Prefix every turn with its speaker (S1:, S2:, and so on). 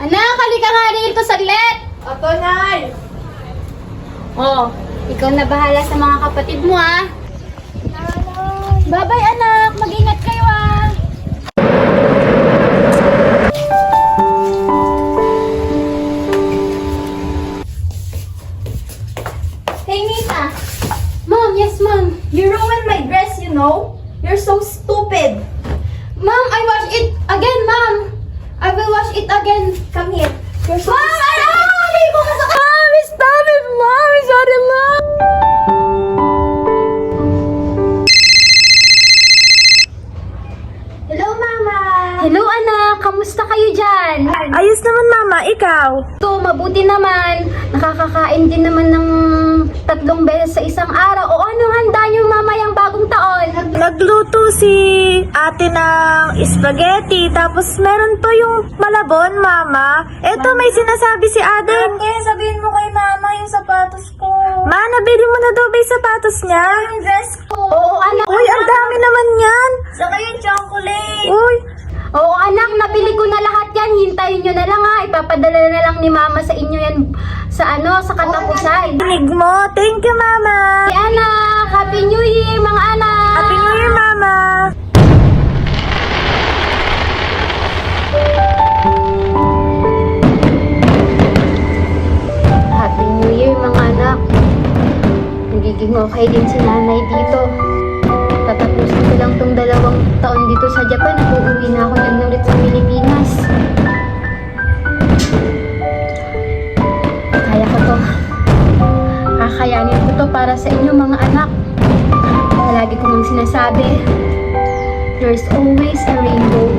S1: Anak, halika nga dito saglit!
S2: Ato, Nay!
S1: Oh, ikaw na bahala sa mga kapatid mo, ah. Bye-bye, anak. Mag-ingat kayo, ah.
S2: Hey, Nita!
S1: Mom, yes, mom.
S2: You ruined my dress, you know? You're so stupid!
S1: Mom, I wash it again, mom. I will wash it again.
S2: Come here. You're so
S1: Mom, ay, ko ka sa... Mom, stop it, mom. Sorry, mom.
S2: Hello, Mama!
S1: Hello, anak. Kamusta kayo dyan?
S2: Ayos naman, Mama. Ikaw?
S1: Ito, mabuti naman. Nakakakain din naman ng 3 beses sa isang araw. O anong handa niyo mamayang bagong taon?
S2: Nagluto si ate ng spaghetti, tapos meron pa yung malabon, Mama. Eto, may sinasabi si ate. Kaya sabihin mo kay Mama yung sapatos ko. Ma, nabili mo na daw ba yung sapatos niya? Yung dress ko.
S1: Oo, anak.
S2: Uy, ang dami naman yan. Saka yung chocolate. Uy,
S1: Oo, anak. Nabili ko na lahat yan. Hintayin nyo na lang, ha. Ipapadala na lang ni mama sa inyo yan sa sa katapusan.
S2: tinig mo. Thank you, Mama.
S1: Hey, anak. Happy New Year, mga anak.
S2: Happy New Year, Mama.
S1: Happy New Year, mga anak. Nagiging okay din si nanay dito. Tatapusin ko lang tong 2 taon dito sa Japan at uuwi na ako dyan ulit sa Pilipinas. Kaya ko to. Kakayanin ko to para sa inyo, mga anak. Palagi ko nang sinasabi, there's always a rainbow